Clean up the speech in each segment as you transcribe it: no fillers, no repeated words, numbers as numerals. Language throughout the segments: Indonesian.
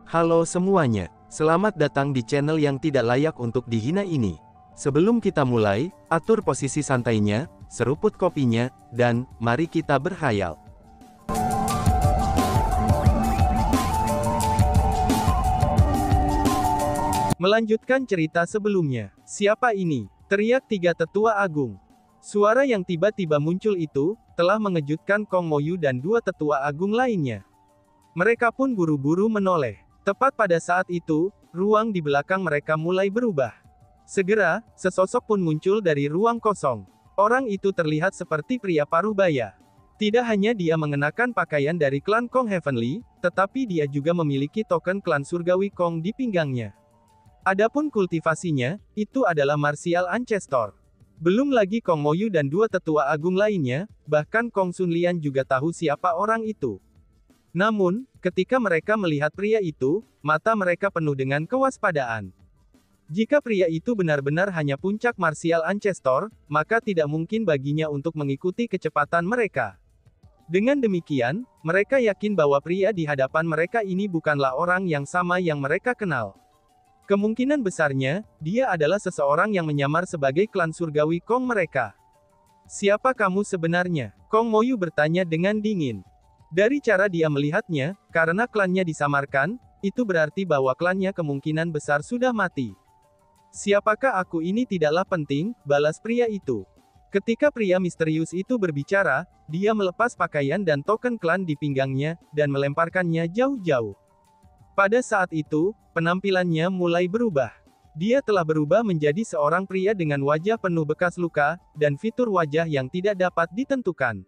Halo semuanya, selamat datang di channel yang tidak layak untuk dihina ini. Sebelum kita mulai, atur posisi santainya, seruput kopinya, dan mari kita berkhayal. Melanjutkan cerita sebelumnya, siapa ini? Teriak tiga tetua agung. Suara yang tiba-tiba muncul itu, telah mengejutkan Kong Moyu dan dua tetua agung lainnya. Mereka pun buru-buru menoleh. Tepat pada saat itu, ruang di belakang mereka mulai berubah. Segera, sesosok pun muncul dari ruang kosong. Orang itu terlihat seperti pria parubaya. Tidak hanya dia mengenakan pakaian dari klan Kong Heavenly, tetapi dia juga memiliki token klan surgawi Kong di pinggangnya. Adapun kultivasinya, itu adalah martial ancestor. Belum lagi Kong Moyu dan dua tetua agung lainnya, bahkan Kong Sunlian juga tahu siapa orang itu. Namun, ketika mereka melihat pria itu, mata mereka penuh dengan kewaspadaan. Jika pria itu benar-benar hanya puncak martial ancestor, maka tidak mungkin baginya untuk mengikuti kecepatan mereka. Dengan demikian, mereka yakin bahwa pria di hadapan mereka ini bukanlah orang yang sama yang mereka kenal. Kemungkinan besarnya, dia adalah seseorang yang menyamar sebagai klan surgawi Kong mereka. Siapa kamu sebenarnya? Kong Moyu bertanya dengan dingin. Dari cara dia melihatnya, karena klannya disamarkan, itu berarti bahwa klannya kemungkinan besar sudah mati. Siapakah aku ini tidaklah penting, balas pria itu. Ketika pria misterius itu berbicara, dia melepas pakaian dan token klan di pinggangnya, dan melemparkannya jauh-jauh. Pada saat itu, penampilannya mulai berubah. Dia telah berubah menjadi seorang pria dengan wajah penuh bekas luka, dan fitur wajah yang tidak dapat ditentukan.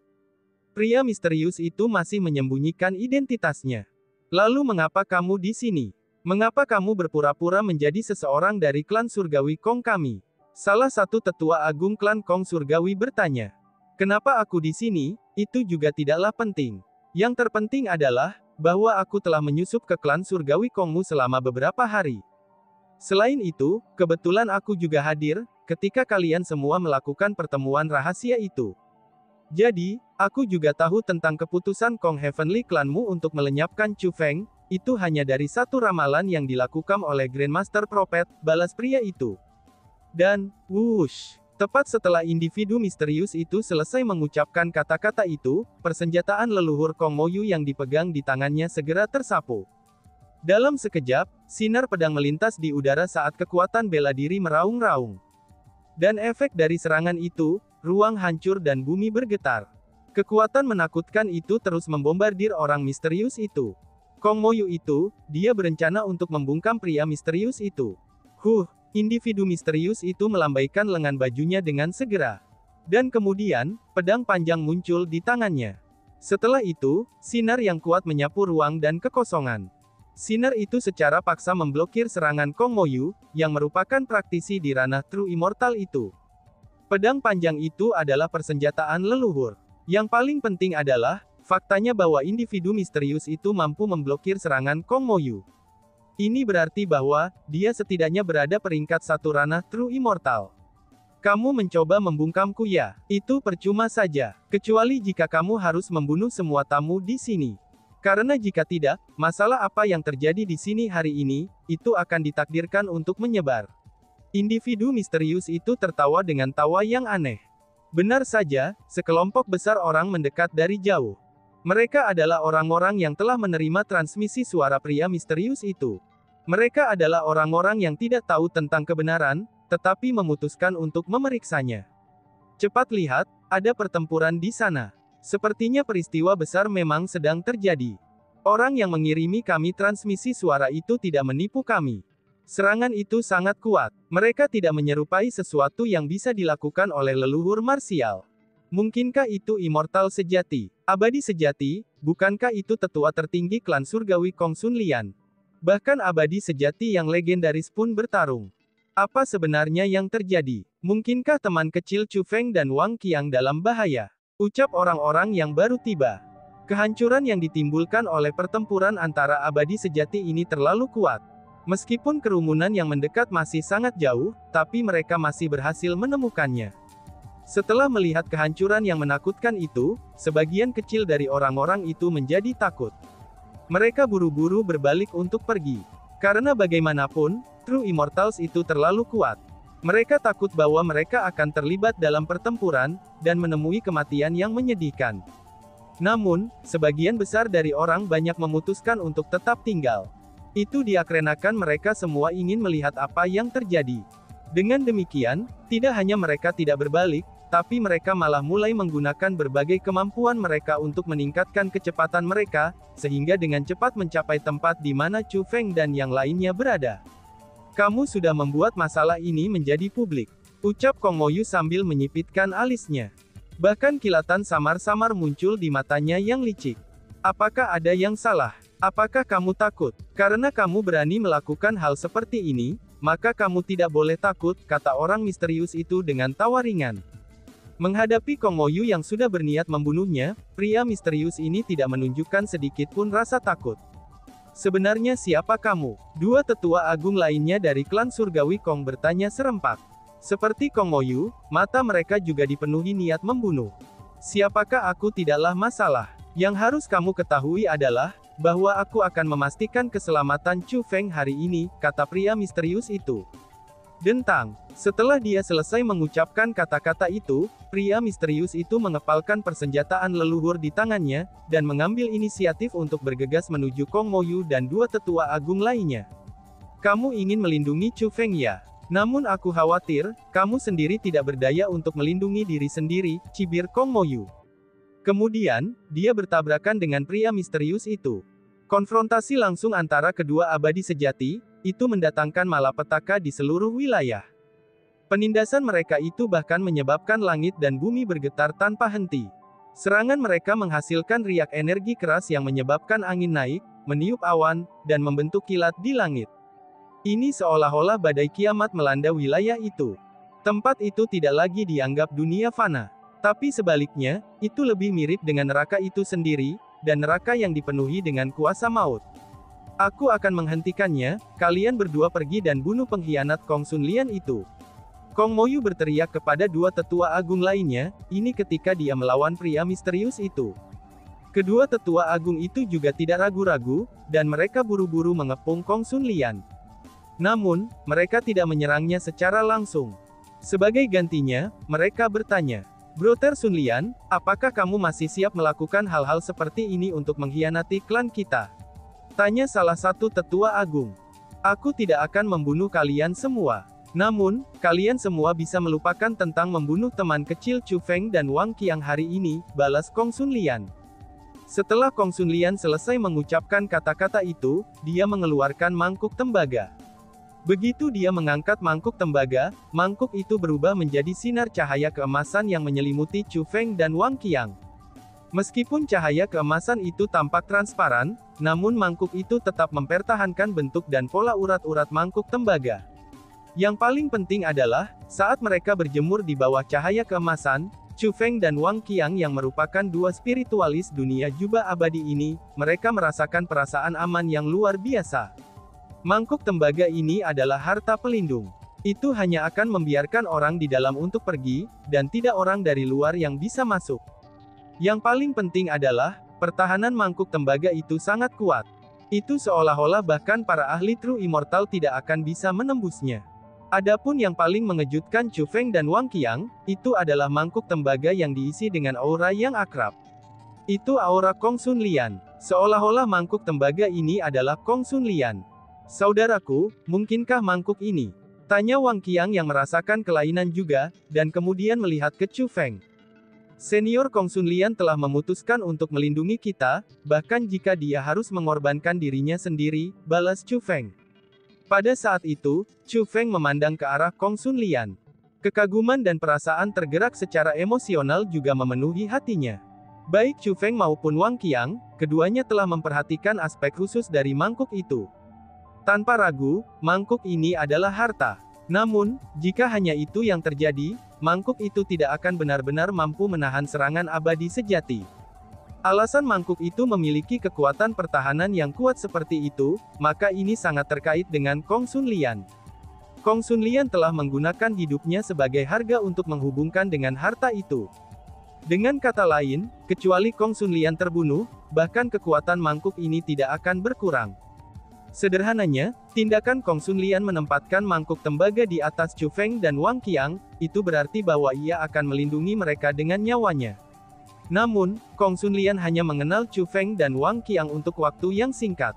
Pria misterius itu masih menyembunyikan identitasnya. Lalu mengapa kamu di sini? Mengapa kamu berpura-pura menjadi seseorang dari klan surgawi Kong kami? Salah satu tetua agung klan Kong surgawi bertanya. Kenapa aku di sini? Itu juga tidaklah penting. Yang terpenting adalah, bahwa aku telah menyusup ke klan surgawi Kongmu selama beberapa hari. Selain itu, kebetulan aku juga hadir, ketika kalian semua melakukan pertemuan rahasia itu. Jadi, aku juga tahu tentang keputusan Kong Heavenly klanmu untuk melenyapkan Chu Feng, itu hanya dari satu ramalan yang dilakukan oleh Grandmaster Prophet, balas pria itu. Dan, wush, tepat setelah individu misterius itu selesai mengucapkan kata-kata itu, persenjataan leluhur Kong Moyu yang dipegang di tangannya segera tersapu. Dalam sekejap, sinar pedang melintas di udara saat kekuatan bela diri meraung-raung. Dan efek dari serangan itu, ruang hancur dan bumi bergetar. Kekuatan menakutkan itu terus membombardir orang misterius itu. Kong Moyu itu, dia berencana untuk membungkam pria misterius itu. Individu misterius itu melambaikan lengan bajunya dengan segera. Dan kemudian, pedang panjang muncul di tangannya. Setelah itu, sinar yang kuat menyapu ruang dan kekosongan. Sinar itu secara paksa memblokir serangan Kong Moyu, yang merupakan praktisi di ranah True Immortal itu. Pedang panjang itu adalah persenjataan leluhur. Yang paling penting adalah, faktanya bahwa individu misterius itu mampu memblokir serangan Kong Moyu. Ini berarti bahwa, dia setidaknya berada peringkat satu ranah True Immortal. Kamu mencoba membungkamku ya? Itu percuma saja. Kecuali jika kamu harus membunuh semua tamu di sini. Karena jika tidak, masalah apa yang terjadi di sini hari ini, itu akan ditakdirkan untuk menyebar. Individu misterius itu tertawa dengan tawa yang aneh. Benar saja, sekelompok besar orang mendekat dari jauh. Mereka adalah orang-orang yang telah menerima transmisi suara pria misterius itu. Mereka adalah orang-orang yang tidak tahu tentang kebenaran, tetapi memutuskan untuk memeriksanya. Cepat lihat, ada pertempuran di sana. Sepertinya peristiwa besar memang sedang terjadi. Orang yang mengirimi kami transmisi suara itu tidak menipu kami. Serangan itu sangat kuat. Mereka tidak menyerupai sesuatu yang bisa dilakukan oleh leluhur marsial. Mungkinkah itu immortal sejati? Abadi sejati, bukankah itu tetua tertinggi klan surgawi Kong Sunlian? Bahkan abadi sejati yang legendaris pun bertarung. Apa sebenarnya yang terjadi? Mungkinkah teman kecil Chu Feng dan Wang Qiang dalam bahaya? Ucap orang-orang yang baru tiba. Kehancuran yang ditimbulkan oleh pertempuran antara abadi sejati ini terlalu kuat. Meskipun kerumunan yang mendekat masih sangat jauh, tapi mereka masih berhasil menemukannya. Setelah melihat kehancuran yang menakutkan itu, sebagian kecil dari orang-orang itu menjadi takut. Mereka buru-buru berbalik untuk pergi. Karena bagaimanapun, True Immortals itu terlalu kuat. Mereka takut bahwa mereka akan terlibat dalam pertempuran, dan menemui kematian yang menyedihkan. Namun, sebagian besar dari orang banyak memutuskan untuk tetap tinggal. Itu dikarenakan mereka semua ingin melihat apa yang terjadi. Dengan demikian, tidak hanya mereka tidak berbalik, tapi mereka malah mulai menggunakan berbagai kemampuan mereka untuk meningkatkan kecepatan mereka, sehingga dengan cepat mencapai tempat di mana Chu Feng dan yang lainnya berada. Kamu sudah membuat masalah ini menjadi publik, ucap Kong Moyu sambil menyipitkan alisnya. Bahkan kilatan samar-samar muncul di matanya yang licik. Apakah ada yang salah? Apakah kamu takut? Karena kamu berani melakukan hal seperti ini, maka kamu tidak boleh takut, kata orang misterius itu dengan tawa ringan. Menghadapi Kong Moyu yang sudah berniat membunuhnya, pria misterius ini tidak menunjukkan sedikit pun rasa takut. Sebenarnya siapa kamu? Dua tetua agung lainnya dari klan surgawi Kong bertanya serempak. Seperti Kong Moyu, mata mereka juga dipenuhi niat membunuh. Siapakah aku tidaklah masalah. Yang harus kamu ketahui adalah, bahwa aku akan memastikan keselamatan Chu Feng hari ini, kata pria misterius itu. Dentang. Setelah dia selesai mengucapkan kata-kata itu, pria misterius itu mengepalkan persenjataan leluhur di tangannya, dan mengambil inisiatif untuk bergegas menuju Kong Moyu dan dua tetua agung lainnya. Kamu ingin melindungi Chu Feng ya? Namun aku khawatir, kamu sendiri tidak berdaya untuk melindungi diri sendiri, cibir Kong Moyu. Kemudian, dia bertabrakan dengan pria misterius itu. Konfrontasi langsung antara kedua abadi sejati, itu mendatangkan malapetaka di seluruh wilayah. Penindasan mereka itu bahkan menyebabkan langit dan bumi bergetar tanpa henti. Serangan mereka menghasilkan riak energi keras yang menyebabkan angin naik, meniup awan, dan membentuk kilat di langit. Ini seolah-olah badai kiamat melanda wilayah itu. Tempat itu tidak lagi dianggap dunia fana. Tapi sebaliknya, itu lebih mirip dengan neraka itu sendiri, dan neraka yang dipenuhi dengan kuasa maut. Aku akan menghentikannya, kalian berdua pergi dan bunuh pengkhianat Kong Sun Lian itu. Kong Moyu berteriak kepada dua tetua agung lainnya, ini ketika dia melawan pria misterius itu. Kedua tetua agung itu juga tidak ragu-ragu, dan mereka buru-buru mengepung Kong Sun Lian. Namun, mereka tidak menyerangnya secara langsung. Sebagai gantinya, mereka bertanya, Brother Sun Lian, apakah kamu masih siap melakukan hal-hal seperti ini untuk mengkhianati klan kita? Tanya salah satu tetua agung. Aku tidak akan membunuh kalian semua. Namun, kalian semua bisa melupakan tentang membunuh teman kecil Chu Feng dan Wang Qiang hari ini, balas Kong Sun Lian. Setelah Kong Sun Lian selesai mengucapkan kata-kata itu, dia mengeluarkan mangkuk tembaga. Begitu dia mengangkat mangkuk tembaga, mangkuk itu berubah menjadi sinar cahaya keemasan yang menyelimuti Chu Feng dan Wang Qiang. Meskipun cahaya keemasan itu tampak transparan, namun mangkuk itu tetap mempertahankan bentuk dan pola urat-urat mangkuk tembaga. Yang paling penting adalah, saat mereka berjemur di bawah cahaya keemasan, Chu Feng dan Wang Qiang yang merupakan dua spiritualis dunia jubah abadi ini, mereka merasakan perasaan aman yang luar biasa. Mangkuk tembaga ini adalah harta pelindung. Itu hanya akan membiarkan orang di dalam untuk pergi, dan tidak orang dari luar yang bisa masuk. Yang paling penting adalah, pertahanan mangkuk tembaga itu sangat kuat. Itu seolah-olah bahkan para ahli True Immortal tidak akan bisa menembusnya. Adapun yang paling mengejutkan Chu Feng dan Wang Qiang, itu adalah mangkuk tembaga yang diisi dengan aura yang akrab. Itu aura Kong Sun Lian. Seolah-olah mangkuk tembaga ini adalah Kong Sun Lian. Saudaraku, mungkinkah mangkuk ini? Tanya Wang Qiang yang merasakan kelainan juga, dan kemudian melihat ke Chu Feng. Senior Kong Sun Lian telah memutuskan untuk melindungi kita, bahkan jika dia harus mengorbankan dirinya sendiri, balas Chu Feng. Pada saat itu, Chu Feng memandang ke arah Kong Sun Lian. Kekaguman dan perasaan tergerak secara emosional juga memenuhi hatinya. Baik Chu Feng maupun Wang Qiang, keduanya telah memperhatikan aspek khusus dari mangkuk itu. Tanpa ragu, mangkuk ini adalah harta. Namun, jika hanya itu yang terjadi, mangkuk itu tidak akan benar-benar mampu menahan serangan abadi sejati. Alasan mangkuk itu memiliki kekuatan pertahanan yang kuat seperti itu, maka ini sangat terkait dengan Kong Sun Lian. Kong Sun Lian telah menggunakan hidupnya sebagai harga untuk menghubungkan dengan harta itu. Dengan kata lain, kecuali Kong Xunlian terbunuh, bahkan kekuatan mangkuk ini tidak akan berkurang. Sederhananya, tindakan Kong Xunlian menempatkan mangkuk tembaga di atas Chu Feng dan Wang Qiang, itu berarti bahwa ia akan melindungi mereka dengan nyawanya. Namun, Kong Xunlian hanya mengenal Chu Feng dan Wang Qiang untuk waktu yang singkat.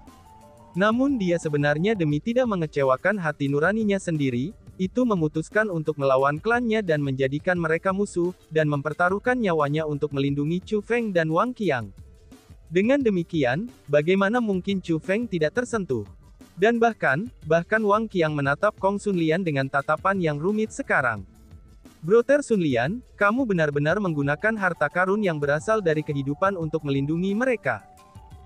Namun dia sebenarnya demi tidak mengecewakan hati nuraninya sendiri, itu memutuskan untuk melawan klannya dan menjadikan mereka musuh, dan mempertaruhkan nyawanya untuk melindungi Chu Feng dan Wang Qiang. Dengan demikian, bagaimana mungkin Chu Feng tidak tersentuh? Dan bahkan Wang Qiang menatap Kong Xunlian dengan tatapan yang rumit sekarang. Brother Xunlian, kamu benar-benar menggunakan harta karun yang berasal dari kehidupan untuk melindungi mereka.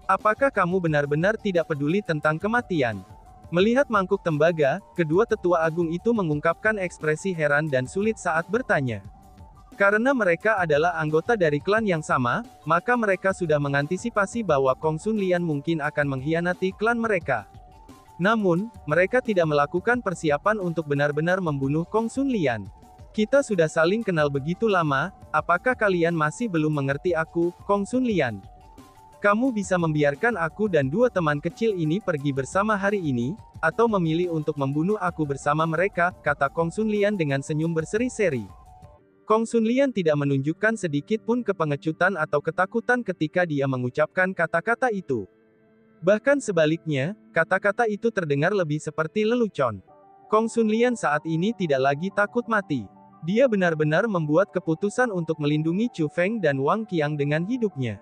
Apakah kamu benar-benar tidak peduli tentang kematian? Melihat mangkuk tembaga, kedua tetua agung itu mengungkapkan ekspresi heran dan sulit saat bertanya. Karena mereka adalah anggota dari klan yang sama, maka mereka sudah mengantisipasi bahwa Kong Xunlian mungkin akan mengkhianati klan mereka. Namun, mereka tidak melakukan persiapan untuk benar-benar membunuh Kong Xunlian. Kita sudah saling kenal begitu lama, apakah kalian masih belum mengerti aku, Kong Xunlian? Kamu bisa membiarkan aku dan dua teman kecil ini pergi bersama hari ini, atau memilih untuk membunuh aku bersama mereka, kata Kong Xunlian dengan senyum berseri-seri. Kong Xunlian tidak menunjukkan sedikit pun kepengecutan atau ketakutan ketika dia mengucapkan kata-kata itu. Bahkan sebaliknya, kata-kata itu terdengar lebih seperti lelucon. Kong Xunlian saat ini tidak lagi takut mati. Dia benar-benar membuat keputusan untuk melindungi Chu Feng dan Wang Qiang dengan hidupnya.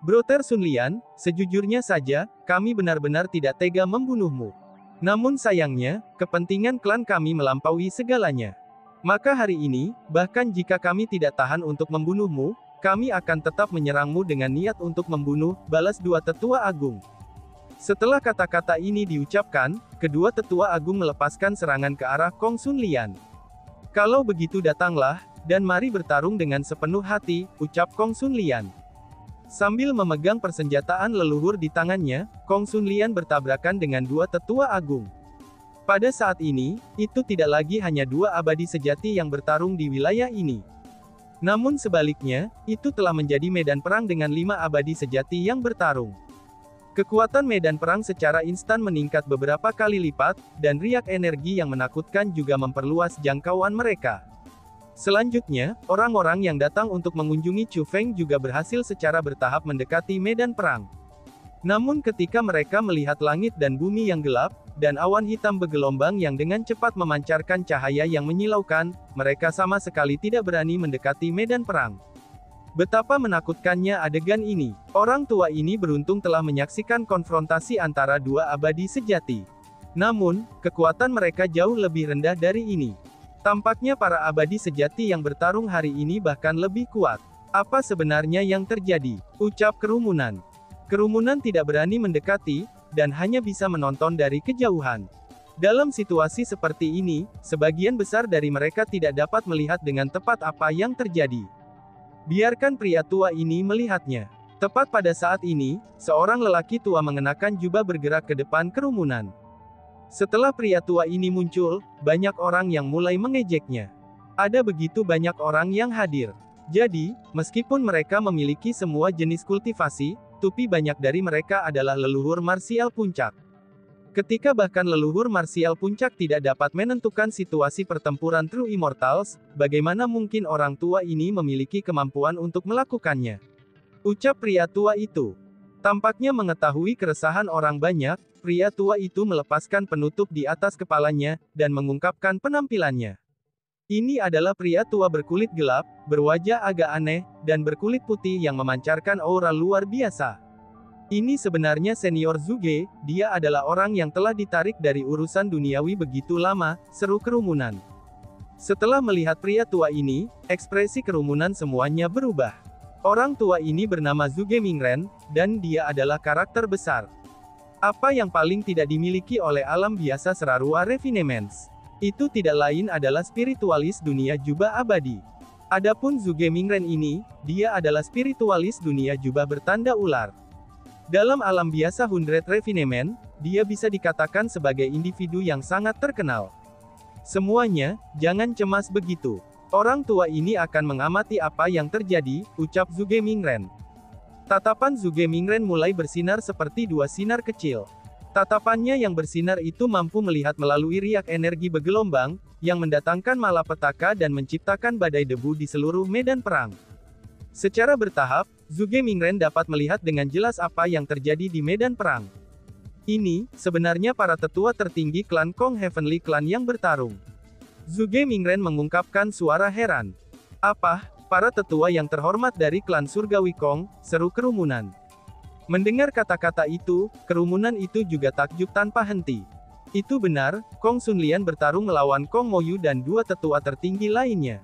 Brother Xunlian, sejujurnya saja, kami benar-benar tidak tega membunuhmu. Namun sayangnya, kepentingan klan kami melampaui segalanya. Maka hari ini, bahkan jika kami tidak tahan untuk membunuhmu, kami akan tetap menyerangmu dengan niat untuk membunuh, balas dua tetua agung. Setelah kata-kata ini diucapkan, kedua tetua agung melepaskan serangan ke arah Kong Xunlian. Kalau begitu datanglah, dan mari bertarung dengan sepenuh hati, ucap Kong Xunlian. Sambil memegang persenjataan leluhur di tangannya, Kong Xunlian bertabrakan dengan dua tetua agung. Pada saat ini, itu tidak lagi hanya dua abadi sejati yang bertarung di wilayah ini. Namun sebaliknya, itu telah menjadi medan perang dengan 5 abadi sejati yang bertarung. Kekuatan medan perang secara instan meningkat beberapa kali lipat, dan riak energi yang menakutkan juga memperluas jangkauan mereka. Selanjutnya, orang-orang yang datang untuk mengunjungi Chu Feng juga berhasil secara bertahap mendekati medan perang. Namun ketika mereka melihat langit dan bumi yang gelap, dan awan hitam bergelombang yang dengan cepat memancarkan cahaya yang menyilaukan, mereka sama sekali tidak berani mendekati medan perang. Betapa menakutkannya adegan ini. Orang tua ini beruntung telah menyaksikan konfrontasi antara dua abadi sejati. Namun, kekuatan mereka jauh lebih rendah dari ini. Tampaknya para abadi sejati yang bertarung hari ini bahkan lebih kuat. Apa sebenarnya yang terjadi? Ucap kerumunan. Kerumunan tidak berani mendekati, dan hanya bisa menonton dari kejauhan. Dalam situasi seperti ini, sebagian besar dari mereka tidak dapat melihat dengan tepat apa yang terjadi. Biarkan pria tua ini melihatnya. Tepat pada saat ini, seorang lelaki tua mengenakan jubah bergerak ke depan kerumunan. Setelah pria tua ini muncul, banyak orang yang mulai mengejeknya. Ada begitu banyak orang yang hadir. Jadi, meskipun mereka memiliki semua jenis kultivasi, tapi banyak dari mereka adalah leluhur marsial puncak. Ketika bahkan leluhur marsial puncak tidak dapat menentukan situasi pertempuran True Immortals, bagaimana mungkin orang tua ini memiliki kemampuan untuk melakukannya? Ucap pria tua itu. Tampaknya mengetahui keresahan orang banyak, pria tua itu melepaskan penutup di atas kepalanya, dan mengungkapkan penampilannya. Ini adalah pria tua berkulit gelap, berwajah agak aneh, dan berkulit putih yang memancarkan aura luar biasa. Ini sebenarnya senior Zhuge, dia adalah orang yang telah ditarik dari urusan duniawi begitu lama, seru kerumunan. Setelah melihat pria tua ini, ekspresi kerumunan semuanya berubah. Orang tua ini bernama Zhuge Mingren, dan dia adalah karakter besar. Apa yang paling tidak dimiliki oleh alam biasa Serarua Refinements? Itu tidak lain adalah spiritualis dunia jubah abadi. Adapun Zhuge Mingren ini, dia adalah spiritualis dunia jubah bertanda ular. Dalam alam biasa Hundred Refinement, dia bisa dikatakan sebagai individu yang sangat terkenal. Semuanya, jangan cemas begitu. Orang tua ini akan mengamati apa yang terjadi, ucap Zhuge Mingren. Tatapan Zhuge Mingren mulai bersinar seperti dua sinar kecil. Tatapannya yang bersinar itu mampu melihat melalui riak energi bergelombang, yang mendatangkan malapetaka dan menciptakan badai debu di seluruh medan perang. Secara bertahap, Zhuge Mingren dapat melihat dengan jelas apa yang terjadi di medan perang. Ini, sebenarnya para tetua tertinggi klan Kong Heavenly Clan yang bertarung. Zhuge Mingren mengungkapkan suara heran. Apa, para tetua yang terhormat dari klan Surgawi Kong, seru kerumunan. Mendengar kata-kata itu, kerumunan itu juga takjub tanpa henti. Itu benar, Kong Sunlian bertarung melawan Kong Moyu dan dua tetua tertinggi lainnya.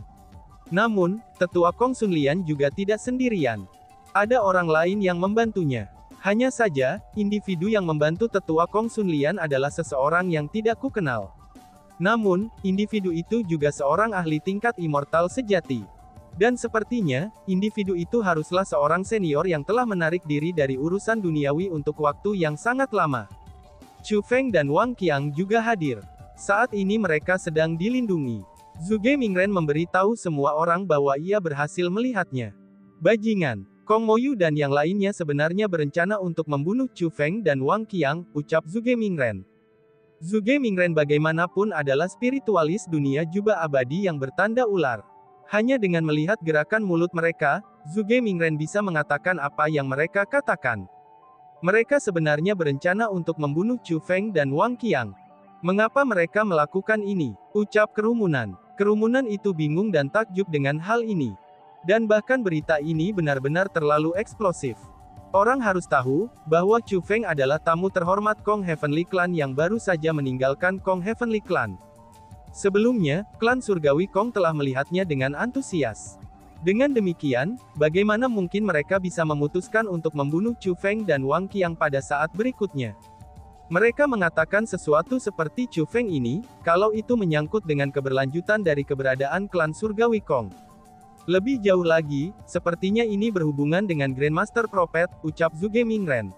Namun, tetua Kong Sunlian juga tidak sendirian. Ada orang lain yang membantunya. Hanya saja, individu yang membantu tetua Kong Sunlian adalah seseorang yang tidak kukenal. Namun, individu itu juga seorang ahli tingkat immortal sejati. Dan sepertinya, individu itu haruslah seorang senior yang telah menarik diri dari urusan duniawi untuk waktu yang sangat lama. Chu Feng dan Wang Qiang juga hadir. Saat ini mereka sedang dilindungi. Zhuge Mingren memberitahu semua orang bahwa ia berhasil melihatnya. Bajingan, Kong Moyu dan yang lainnya sebenarnya berencana untuk membunuh Chu Feng dan Wang Qiang, ucap Zhuge Mingren. Zhuge Mingren bagaimanapun adalah spiritualis dunia jubah abadi yang bertanda ular. Hanya dengan melihat gerakan mulut mereka, Zhuge Mingren bisa mengatakan apa yang mereka katakan. Mereka sebenarnya berencana untuk membunuh Chu Feng dan Wang Qiang. Mengapa mereka melakukan ini? Ucap kerumunan. Kerumunan itu bingung dan takjub dengan hal ini. Dan bahkan berita ini benar-benar terlalu eksplosif. Orang harus tahu, bahwa Chu Feng adalah tamu terhormat Kong Heavenly Clan yang baru saja meninggalkan Kong Heavenly Clan. Sebelumnya, klan Surgawi Kong telah melihatnya dengan antusias. Dengan demikian, bagaimana mungkin mereka bisa memutuskan untuk membunuh Chu Feng dan Wang Qiang pada saat berikutnya? Mereka mengatakan sesuatu seperti Chu Feng ini, kalau itu menyangkut dengan keberlanjutan dari keberadaan klan Surgawi Kong. Lebih jauh lagi, sepertinya ini berhubungan dengan Grandmaster Prophet, ucap Zhuge Mingren.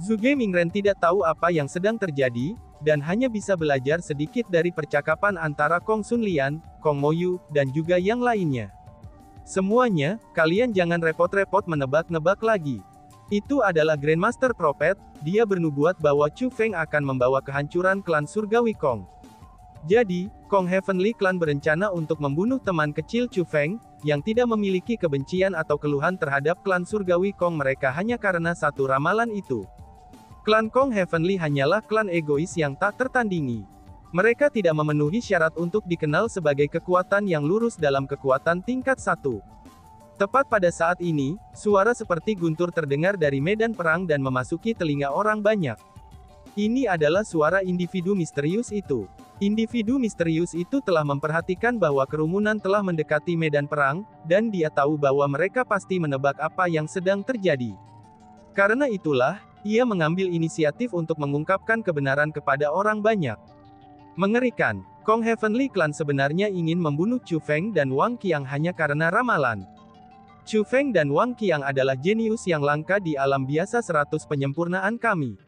Zhuge Mingren tidak tahu apa yang sedang terjadi, dan hanya bisa belajar sedikit dari percakapan antara Kong Sunlian, Kong Moyu, dan juga yang lainnya. Semuanya, kalian jangan repot-repot menebak-nebak lagi. Itu adalah Grandmaster Prophet, dia bernubuat bahwa Chu Feng akan membawa kehancuran klan Surgawi Kong. Jadi, Kong Heavenly Clan berencana untuk membunuh teman kecil Chu Feng, yang tidak memiliki kebencian atau keluhan terhadap klan Surgawi Kong mereka hanya karena satu ramalan itu. Klan Kong Heavenly hanyalah klan egois yang tak tertandingi. Mereka tidak memenuhi syarat untuk dikenal sebagai kekuatan yang lurus dalam kekuatan tingkat 1. Tepat pada saat ini, suara seperti guntur terdengar dari medan perang dan memasuki telinga orang banyak. Ini adalah suara individu misterius itu. Individu misterius itu telah memperhatikan bahwa kerumunan telah mendekati medan perang, dan dia tahu bahwa mereka pasti menebak apa yang sedang terjadi. Karena itulah, ia mengambil inisiatif untuk mengungkapkan kebenaran kepada orang banyak. Mengerikan, Kong Heavenly Clan sebenarnya ingin membunuh Chu Feng dan Wang Qiang hanya karena ramalan. Chu Feng dan Wang Qiang adalah jenius yang langka di alam biasa 100 penyempurnaan kami.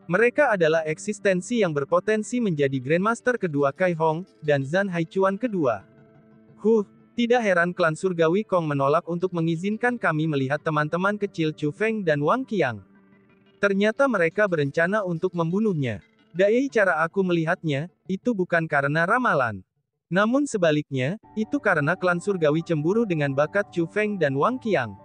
Mereka adalah eksistensi yang berpotensi menjadi Grandmaster kedua Kai Hong, dan Zhan Haichuan kedua. Tidak heran klan Surgawi Kong menolak untuk mengizinkan kami melihat teman-teman kecil Chu Feng dan Wang Qiang. Ternyata mereka berencana untuk membunuhnya. Dari cara aku melihatnya, itu bukan karena ramalan. Namun sebaliknya, itu karena klan Surgawi cemburu dengan bakat Chu Feng dan Wang Qiang.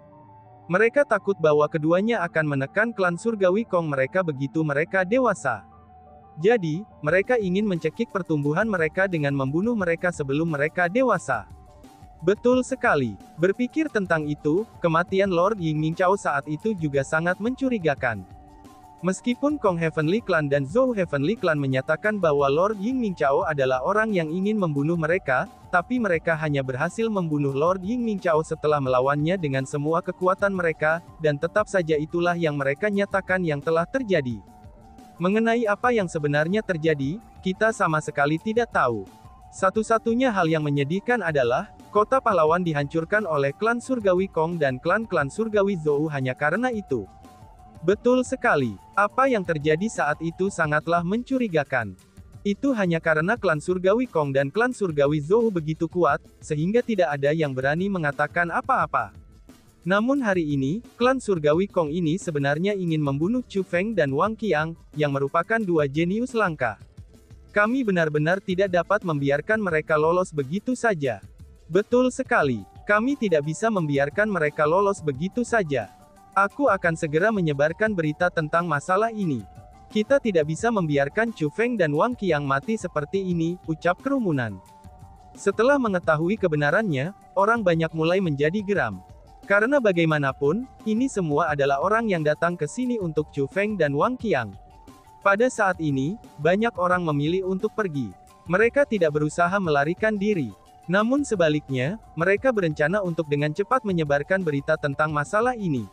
Mereka takut bahwa keduanya akan menekan klan Surgawi Kong mereka begitu mereka dewasa. Jadi, mereka ingin mencekik pertumbuhan mereka dengan membunuh mereka sebelum mereka dewasa. Betul sekali. Berpikir tentang itu, kematian Lord Yingming Chao saat itu juga sangat mencurigakan. Meskipun Kong Heavenly Clan dan Zhou Heavenly Clan menyatakan bahwa Lord Yingming Chao adalah orang yang ingin membunuh mereka, tapi mereka hanya berhasil membunuh Lord Yingming Chao setelah melawannya dengan semua kekuatan mereka, dan tetap saja itulah yang mereka nyatakan yang telah terjadi. Mengenai apa yang sebenarnya terjadi, kita sama sekali tidak tahu. Satu-satunya hal yang menyedihkan adalah, kota pahlawan dihancurkan oleh klan Surgawi Kong dan klan-klan Surgawi Zhou hanya karena itu. Betul sekali. Apa yang terjadi saat itu sangatlah mencurigakan. Itu hanya karena klan surgawi Kong dan klan surgawi Zhou begitu kuat, sehingga tidak ada yang berani mengatakan apa-apa. Namun hari ini, klan surgawi Kong ini sebenarnya ingin membunuh Chu Feng dan Wang Qiang, yang merupakan dua jenius langka. Kami benar-benar tidak dapat membiarkan mereka lolos begitu saja. Betul sekali. Kami tidak bisa membiarkan mereka lolos begitu saja. Aku akan segera menyebarkan berita tentang masalah ini. Kita tidak bisa membiarkan Chu Feng dan Wang Qiang mati seperti ini, ucap kerumunan. Setelah mengetahui kebenarannya, orang banyak mulai menjadi geram. Karena bagaimanapun, ini semua adalah orang yang datang ke sini untuk Chu Feng dan Wang Qiang. Pada saat ini, banyak orang memilih untuk pergi. Mereka tidak berusaha melarikan diri. Namun sebaliknya, mereka berencana untuk dengan cepat menyebarkan berita tentang masalah ini.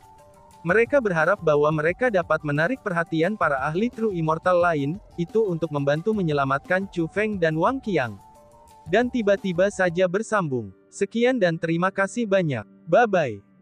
Mereka berharap bahwa mereka dapat menarik perhatian para ahli True Immortal lain, itu untuk membantu menyelamatkan Chu Feng dan Wang Qiang. Dan tiba-tiba saja bersambung. Sekian dan terima kasih banyak. Bye-bye.